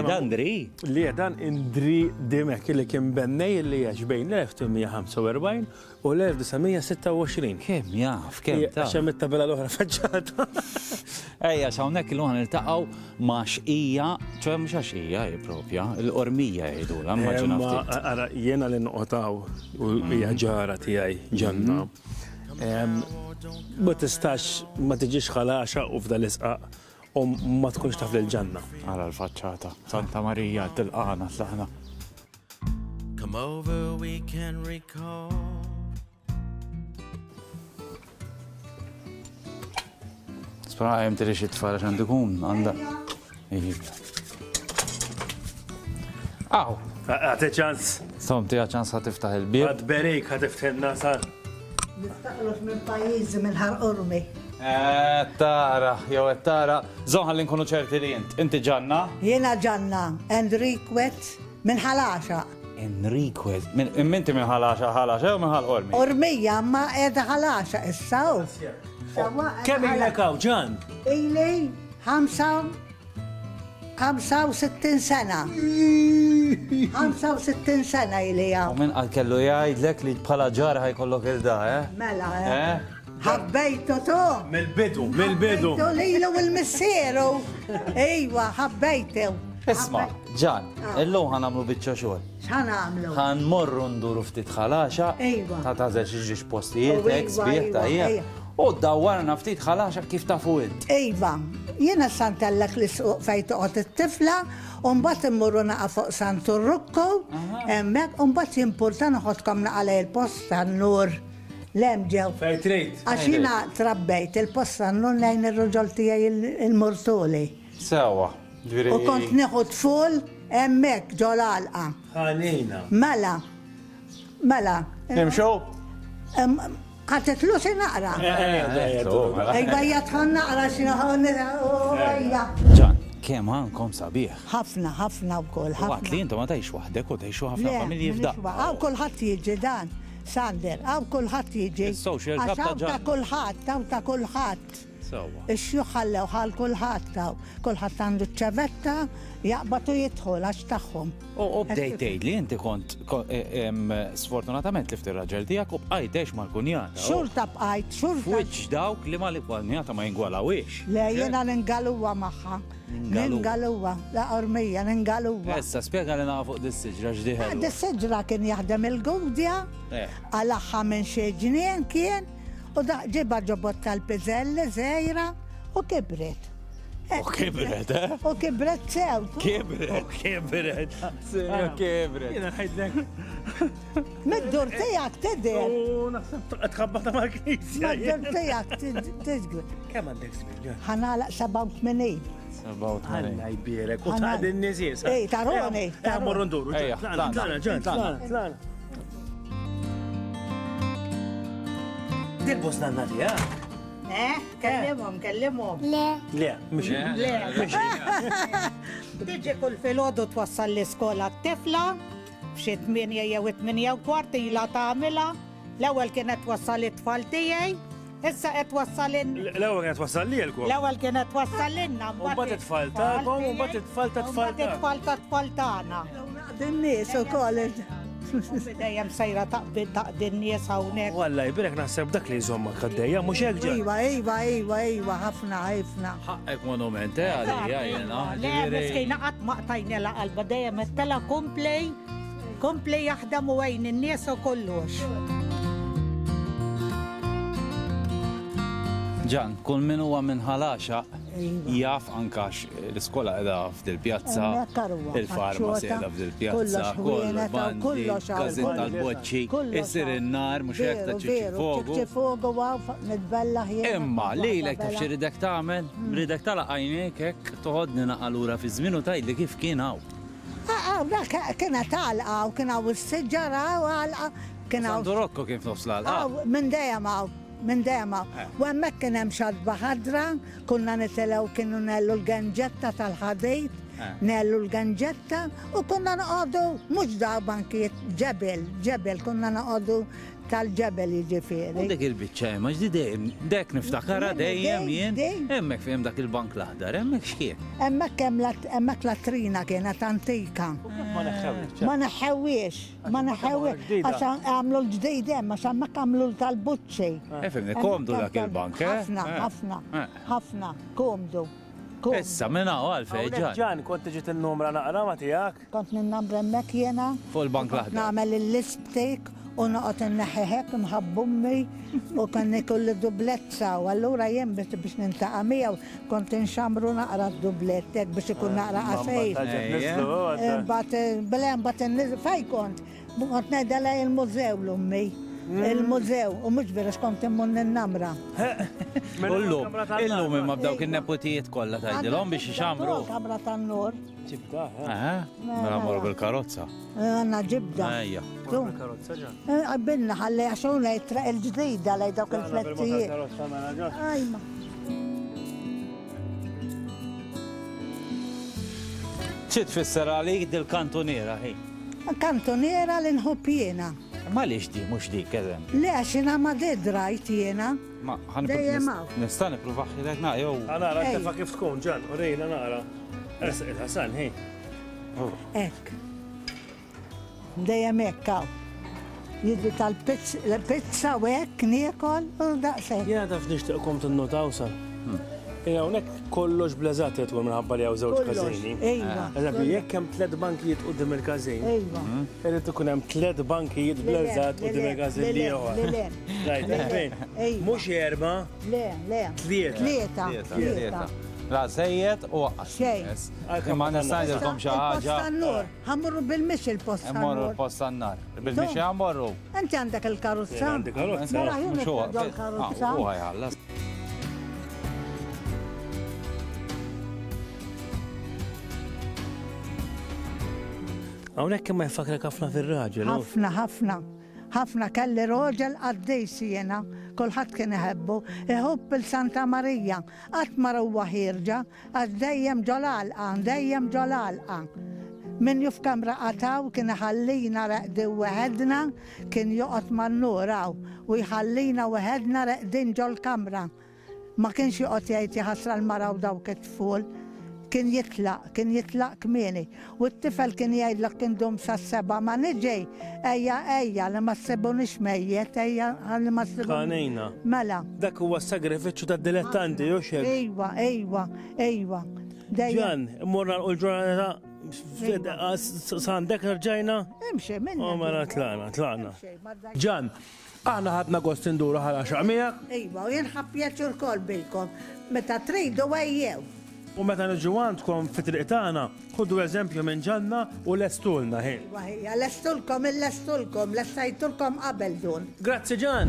Indri. Li dan Indri Dimek li kien bennej li jaġbejn l-1845 u l-1926. Kem jaf, kem ta' Għaxem it-tabela l-oħra faġġata. Ejja, xawnek il-luħan il-taqaw ma' xqija, ċoħe mux xqija propja, l-ormija jgħidu, l-ammaġina ftit. Ara, jena l-inqotaw u hija ġara tiegħi ġanna. Ma tistax ma tiġix ħalaxa u f'dal isqaq u ma tkunx taf l-ġanna. Ara l-facċata, Santa Marija, tilqana, tlaħna. Come over, we can recall. Spara jem tirix it-tfara xandikun, għanda. Aw, Għate ċans, tom tija ċans ħatiftaħ il-bib. għad berik ħatiftenna sar. Nistaqlux minn pajjiżi minn ħarqurmi. Tara, jew tara, zoħan li nkunu ċerti li inti ġanna? Jiena ġanna, Enrikwet minn ħalaxa. Enriquez, minti minn ħalaxa, jew minn ħal-ormi? Ormija ma edha ħalaxa issa. Kemm ilek hawn ġan? Ili 65 sena. 65 sena ili U għaw. minn għal kellu jgħidlek li bħala ġar ħajkollok il-da, Mela, Eh? ħabbejtu tu. Mill-bidu. Tu lilu il-missieru. Ejwa, ħabbejtu. Isma, ġan, illum ħanamlu bitċa xogħol. X'ħan għamlu? Ħan morru nduru ftit ħalaxa, Ejwa. ta' tażel xieġiġ postijiet, Ejwa, sbieħ ejwa, tajjeb. ejwa. U dawwarna ftit ħalaxa kif tafu int. Ejwa, jiena santellek li suq fejn toqgħod it-tifla, u mbagħad immurru naqa' fuq Santurrukku, hemmhekk u mbagħad jimpurta noħodkom naqalej il-post tan-nur l-emġew. Fej trid. Għax jiena trabbejt il-post tan-nur lejn ir-ruġol tiegħi il-Murtuli. Sewa, ġviri. U kont nieħu tful hemmhekk ġol għalqa. Ħanina. Mela. Nimxu? Ħatetlu xi naqra. Ejwa jatħan naqra xi ejja. Ġan, kemm għandkom sabiħ? Ħafna wkoll, Waqt li ħafna. intom ma tajx waħdek u tajxu ħafna familji f'daqqa. Għaw kulħadd jiġi dan, Sander, għaw kulħadd jiġi. Il-social club ta' Għaw ta' ġanna. kulħadd, taw ta' kulħadd. Sewa. Ix-xjuħ ħallew ħal kulħadd taw. Kulħadd għandu ċavetta, jaqbatu jidħol għax tagħhom. U bdejt tgħid li inti kont sfortunatament lift ir-raġel tiegħek u bqajtex mal-kunjata. Xurta bqajt, xurta. Fwiċ dawk li mal-kunjata ma jingwalawiex. Le jiena ningaluwa magħha. Ningaluwa, la ormija, ningaluwa. Issa, spiega li nafu fuq dis-siġra ġdiħel. Dis-siġra kien jaħdem il-gudja, għalaħħa minn xi ġnien kien, u ġibha ġobot tal-piżelli żejra u kibret. U kibret, U kibret sew. Kibret. Kibret. Jena ħajdlek. Mid-dur tijak tidher. U naħseb tħabbata mal-knisja. Mid-dur tijak tidgħu. Kemm għandek żmien? Ħanalaq 87. Alla jbierek u ta' din niżies. Ej, taroni. Morru nduru. Ejja, Tlana, ġan, tlana. Dil-bos nanna tija? Kellimhom. Le, mux. Tiġi kull filgħodu twassal l-iskola t-tifla, b'xi 8 jew 8 kwart ilha tagħmilha. L-ewwel kienet twassal it-tfal tiegħi, issa qed wassal L-ewwel kienet wassal li l-kum. L-ewwel kienet wassalilna, mbagħad it-tfal tagħkom, u mbagħad it-tfal ta' tfal Mbagħad it-tfal ta' tfal tagħna. Din-nies ukoll. Dejjem sejra taqdin nies hawnhekk. Walla jbirek naħseb dak li jżomma kaddejja, mhux hekk ġan. Iva, ħafna. Ħaqek monument, għalija jena. Le, miskejna qatt ma qtajna qalba dejjem ettela komplej jaħdem u għajn in-nies u kollox. Ġan, kull min huwa minn ħalaxa jaf ankax l-iskola qiegħda f'dil-pjazza, il-farmasi qiegħda f'dil-pjazza, kollu bandi, każin tal-boċċi, isir in-nar mhux hekk ta' ċiċi fogu. Imma lilek taf xi ridek tagħmel, ridek talaq għajnejk hekk toħodni naqalura fi żmien u tgħidli kif kien hawn. Kienet għalqa u kien hawn is-siġġara u għalqa. Sandurokko kien f'nofs l-għalqa. Minn dejjem u hemmhekk kien hemm xadba ħadra, kunna nitilgħu kienu nellu l-ganġetta tal-ħadejt, nellu l-ganġetta u kunna noqogħdu mhux daw bankiet ġebel, kunna noqogħdu tal-ġebel jiġifieri. Dik il-bicċa ma ġdidejjem, dek niftakara dejjem jien. Dejjem. Hemmhekk fejn dak il-bank l-aħdar, hemmhekk x'kien. Hemmhekk latrina kienet antika. Ma neħħewx. Ma neħħewiex, ma neħħewiex. Għax għamlu l-ġdejd hemm, għax hemmhekk għamlu tal-buċċi. Fimni, komdu dak il-bank, Ħafna, komdu. Issa minna għalfej ġan. Ġan, kont ġiet il-numra naqra ma tiegħek? Kont ninnambra hemmhekk jiena. Fuq il-bank l-aħdar. Nagħmel il-lipstick u noqgħod inneħħi mħabb ummi u kan nikol dublezza u allura jien biex nintaqa' miegħu kont inxamru naqra d-dublett hekk biex ikun naqra qasej. Mbagħad fej kont ngħidha il-mużew l-ummi. Il-mużew, u mhux vera x'kont immur ninnamra. Illum imma b'dawk in-nepotijiet kollha tgħidilhom biex ixamru. Kamra tan-nur. Ġibda, Mela morru bil-karozza. Għanna ġibda. Ejja. karozza ġan. Għabbilna ħalli għaxun jitraq il-ġdida lej dawk il-flettijiet. Ajma. ċit fisser għalik dil-kantoniera, ħej. Kantoniera l-inħobb jena. Ma liġ di, mux di, kedem. Le għaxina ma dedrajt jena. Ma Dejjem hawn. nista' nipprova ħilek na, jew. Nara, Ej. tefa kif tkun ġan, u rejna nara. Ħasan, hej. Ek. Dejjem ekkaw. Jiddi tal-pizza u ek niekol u daqsek. Jena taf nishtiqkom t-notaw sar. Hawnhekk kollox bleżat jgħetwu minħabba li hawn żewġ każini. Ejwa. Eżempju, jekk hemm 3 bankijiet qudiem il-każin, Ejwa. irid ikun hemm 3 bankijiet bleżat qudiem il-każin li ieħor. Rajt, fejn? Ejwa. Mhux 4, Le. Tlieta. Tlieta. La zejjed u waqqas. Xejn. Imma nistajdilkom xi ħaġa. Il-post-tan-nur. Ħammurru bil-mix Immorru il-post-tan-nur. l-post tan-nar. Bil-mixi għamorru. Inti għandek il-karuzza? Għandi karozza. Mela jien nitfaddu l-karuzza. U ħajħallas. Hawnhekk imma jfakrek ħafna fir-raġel. ħafna kelli roġel għaddejs jena, kolħat kien iħebbu, iħobb il-Santa Marija, għat marruwa ħirġa, għax dejjem ġolalqa. Min jufkam raqataw kien iħallina raqdi weħedna, kien joqot man-nuraw, u jħallina weħedna raqdin ġol kamra. Ma kienx joqot jgħid jħassra l-maraw dawk it-tful. Kien jitlaq kmieni. U t-tifel kien jgħidlek kien dum sa' 7 ma niġej, ejja, li ma s-sebunix mejjet, ejja, li ma s-sebunix. Kanejna. Mela. Dak huwa s-sagrifiċċju tad-dilettanti, jew xek. Ejwa. Ġan, morna l-ġurnata sandek rġajna? Imxie, minna. Mela tlaqna. Ġan, aħna ħadna gost induru ħala xaqmijak. Ejwa, u jenħab jaċur kol bilkom. Meta tridu għajjew. U meta nġu għandkom fit-triq tagħna, ħuddu eżempju minn ġanna u lestulna ħin. Lestulkom, lessajtulkom qabel dun. Grazzi ġan!